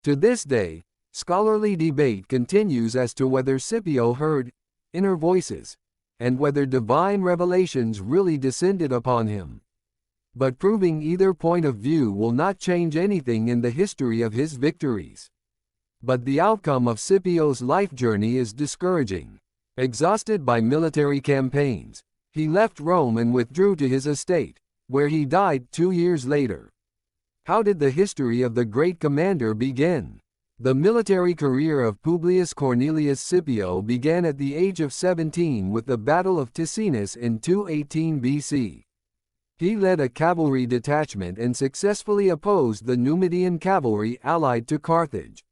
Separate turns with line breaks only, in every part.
To this day, scholarly debate continues as to whether Scipio heard inner voices, and whether divine revelations really descended upon him. But proving either point of view will not change anything in the history of his victories. But the outcome of Scipio's life journey is discouraging. Exhausted by military campaigns, he left Rome and withdrew to his estate, where he died 2 years later. How did the history of the great commander begin? The military career of Publius Cornelius Scipio began at the age of 17 with the Battle of Ticinus in 218 BC. He led a cavalry detachment and successfully opposed the Numidian cavalry allied to Carthage.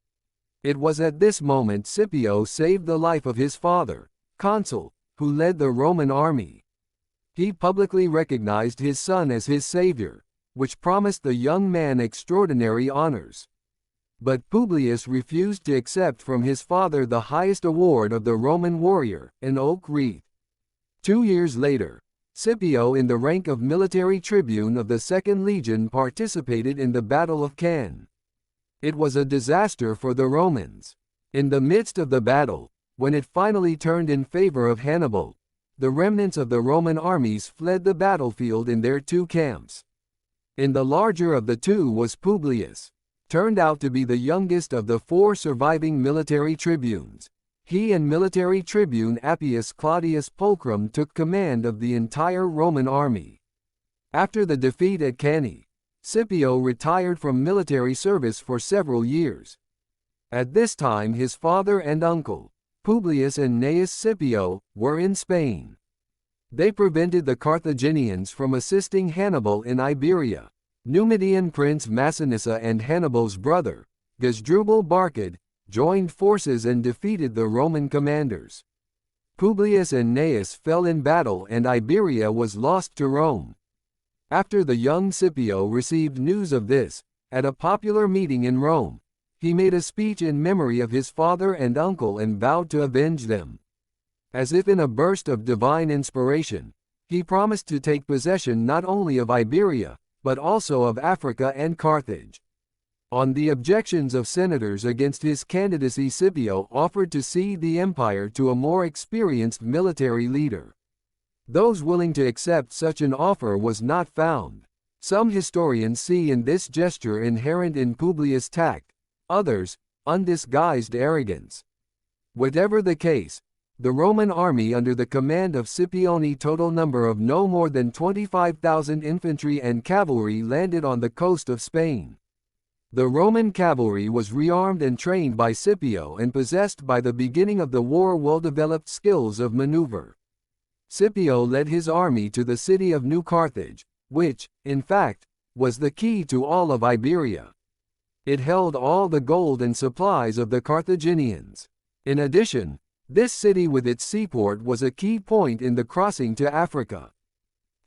It was at this moment Scipio saved the life of his father, Consul, who led the Roman army. He publicly recognized his son as his savior, which promised the young man extraordinary honors. But Publius refused to accept from his father the highest award of the Roman warrior, an oak wreath. 2 years later, Scipio, in the rank of military tribune of the Second Legion, participated in the Battle of Cannae. It was a disaster for the Romans. In the midst of the battle, when it finally turned in favor of Hannibal, the remnants of the Roman armies fled the battlefield in their 2 camps. In the larger of the 2 was Publius, turned out to be the youngest of the 4 surviving military tribunes. He and military tribune Appius Claudius Pulchrum took command of the entire Roman army. After the defeat at Cannae, Scipio retired from military service for several years. At this time his father and uncle, Publius and Gnaeus Scipio, were in Spain. They prevented the Carthaginians from assisting Hannibal in Iberia. Numidian prince Massinissa and Hannibal's brother, Hasdrubal Barcid, joined forces and defeated the Roman commanders. Publius and Gnaeus fell in battle and Iberia was lost to Rome. After the young Scipio received news of this, at a popular meeting in Rome, he made a speech in memory of his father and uncle and vowed to avenge them. As if in a burst of divine inspiration, he promised to take possession not only of Iberia, but also of Africa and Carthage. On the objections of senators against his candidacy, Scipio offered to cede the empire to a more experienced military leader. Those willing to accept such an offer was not found. Some historians see in this gesture inherent in Publius' tact, others, undisguised arrogance. Whatever the case, the Roman army under the command of Scipione, total number of no more than 25,000 infantry and cavalry, landed on the coast of Spain. The Roman cavalry was rearmed and trained by Scipio and possessed by the beginning of the war well-developed skills of maneuver. Scipio led his army to the city of New Carthage, which, in fact, was the key to all of Iberia. It held all the gold and supplies of the Carthaginians. In addition, this city with its seaport was a key point in the crossing to Africa.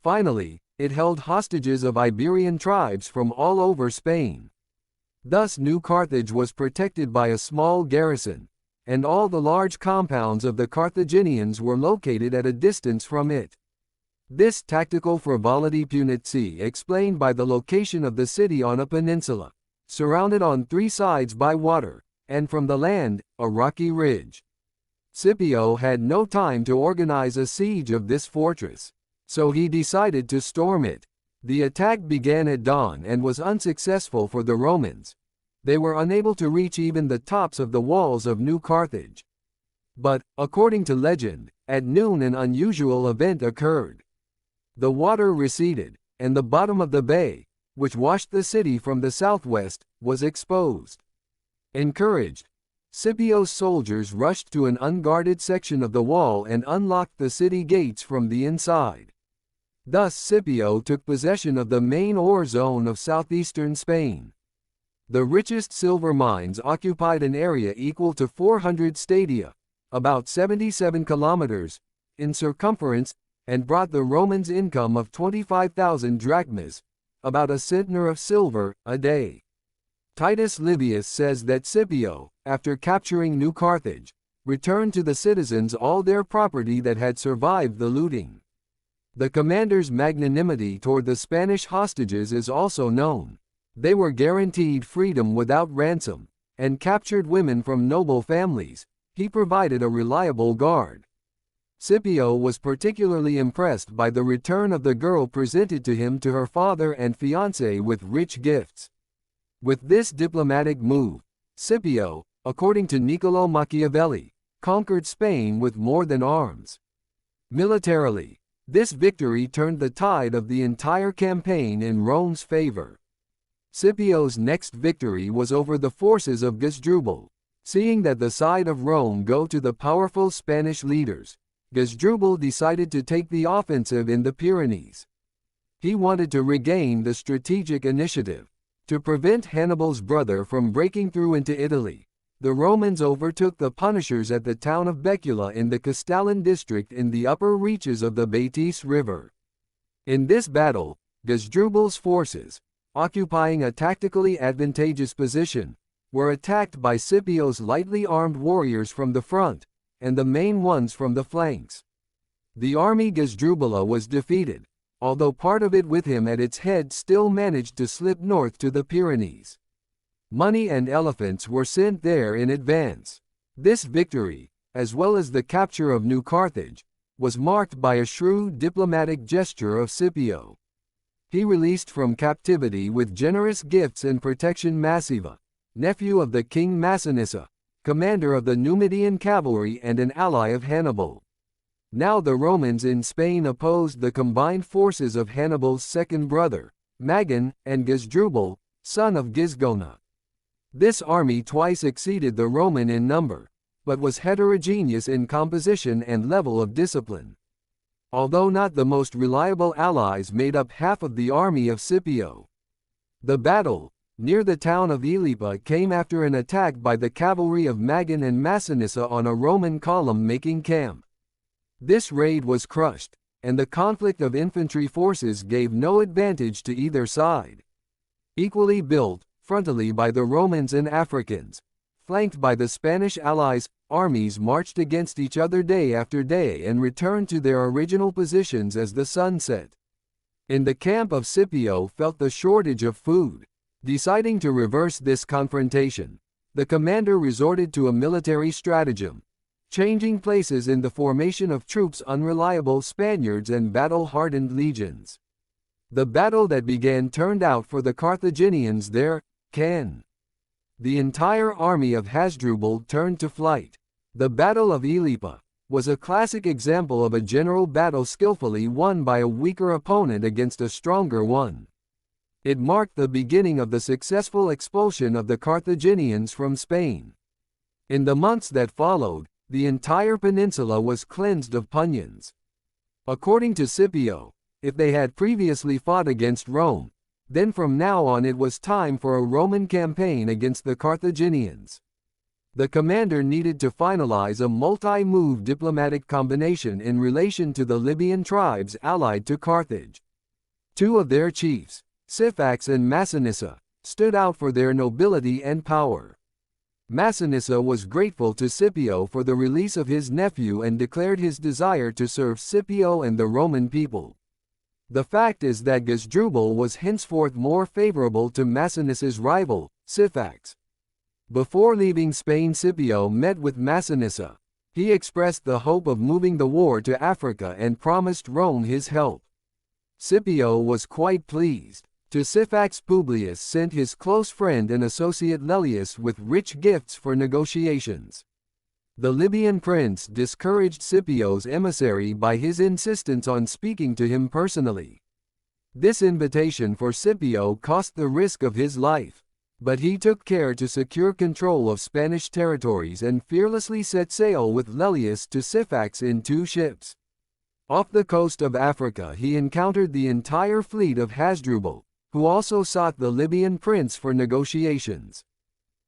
Finally, it held hostages of Iberian tribes from all over Spain. Thus New Carthage was protected by a small garrison, and all the large compounds of the Carthaginians were located at a distance from it. This tactical frivolity Punizzi explained by the location of the city on a peninsula, surrounded on 3 sides by water, and from the land, a rocky ridge. Scipio had no time to organize a siege of this fortress, so he decided to storm it. The attack began at dawn and was unsuccessful for the Romans. They were unable to reach even the tops of the walls of New Carthage. But, according to legend, at noon an unusual event occurred. The water receded, and the bottom of the bay, which washed the city from the southwest, was exposed. Encouraged, Scipio's soldiers rushed to an unguarded section of the wall and unlocked the city gates from the inside. Thus Scipio took possession of the main ore zone of southeastern Spain. The richest silver mines occupied an area equal to 400 stadia, about 77 kilometers, in circumference, and brought the Romans income of 25,000 drachmas, about a centner of silver, a day. Titus Livius says that Scipio, after capturing New Carthage, returned to the citizens all their property that had survived the looting. The commander's magnanimity toward the Spanish hostages is also known. They were guaranteed freedom without ransom, and captured women from noble families, he provided a reliable guard. Scipio was particularly impressed by the return of the girl presented to him to her father and fiancé with rich gifts. With this diplomatic move, Scipio, according to Niccolò Machiavelli, conquered Spain with more than arms. Militarily, this victory turned the tide of the entire campaign in Rome's favor. Scipio's next victory was over the forces of Gasdrubal. Seeing that the side of Rome go to the powerful Spanish leaders, Gasdrubal decided to take the offensive in the Pyrenees. He wanted to regain the strategic initiative. To prevent Hannibal's brother from breaking through into Italy, the Romans overtook the Punishers at the town of Becula in the Castellan district in the upper reaches of the Baetis River. In this battle, Gasdrubal's forces, occupying a tactically advantageous position, were attacked by Scipio's lightly armed warriors from the front, and the main ones from the flanks. The army Gasdrubala was defeated, although part of it with him at its head still managed to slip north to the Pyrenees. Money and elephants were sent there in advance. This victory, as well as the capture of New Carthage, was marked by a shrewd diplomatic gesture of Scipio. He released from captivity with generous gifts and protection Massiva, nephew of the king Massinissa, commander of the Numidian cavalry and an ally of Hannibal. Now the Romans in Spain opposed the combined forces of Hannibal's second brother, Magan, and Gasdrubal, son of Gisgona. This army twice exceeded the Roman in number, but was heterogeneous in composition and level of discipline. Although not the most reliable allies made up half of the army of Scipio. The battle, near the town of Ilipa, came after an attack by the cavalry of Magan and Massinissa on a Roman column making camp. This raid was crushed, and the conflict of infantry forces gave no advantage to either side. Equally built, frontally by the Romans and Africans, flanked by the Spanish allies, armies marched against each other day after day and returned to their original positions as the sun set. In the camp of Scipio felt the shortage of food. Deciding to reverse this confrontation, the commander resorted to a military stratagem, changing places in the formation of troops unreliable Spaniards and battle-hardened legions. The battle that began turned out for the Carthaginians their can. The entire army of Hasdrubal turned to flight. The Battle of Ilipa was a classic example of a general battle skillfully won by a weaker opponent against a stronger one. It marked the beginning of the successful expulsion of the Carthaginians from Spain. In the months that followed, the entire peninsula was cleansed of Punions. According to Scipio, if they had previously fought against Rome, then from now on it was time for a Roman campaign against the Carthaginians. The commander needed to finalize a multi-move diplomatic combination in relation to the Libyan tribes allied to Carthage. Two of their chiefs, Syphax and Massinissa, stood out for their nobility and power. Massinissa was grateful to Scipio for the release of his nephew and declared his desire to serve Scipio and the Roman people. The fact is that Gasdrubal was henceforth more favorable to Massinissa's rival, Syphax. Before leaving Spain, Scipio met with Massinissa. He expressed the hope of moving the war to Africa and promised Rome his help. Scipio was quite pleased. To Syphax, Publius sent his close friend and associate Lellius with rich gifts for negotiations. The Libyan prince discouraged Scipio's emissary by his insistence on speaking to him personally. This invitation for Scipio cost the risk of his life, but he took care to secure control of Spanish territories and fearlessly set sail with Lellius to Syphax in 2 ships. Off the coast of Africa he encountered the entire fleet of Hasdrubal, who also sought the Libyan prince for negotiations.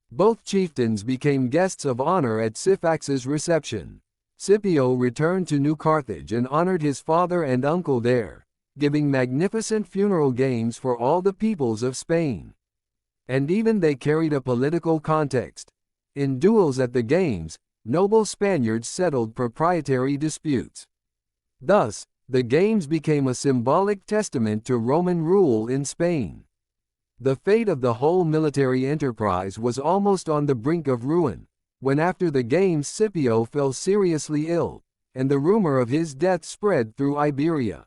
Both chieftains became guests of honor at Syphax's reception. Scipio returned to New Carthage and honored his father and uncle there, giving magnificent funeral games for all the peoples of Spain. And even they carried a political context. In duels at the games, noble Spaniards settled proprietary disputes. Thus, the games became a symbolic testament to Roman rule in Spain. The fate of the whole military enterprise was almost on the brink of ruin, when after the games Scipio fell seriously ill, and the rumor of his death spread through Iberia.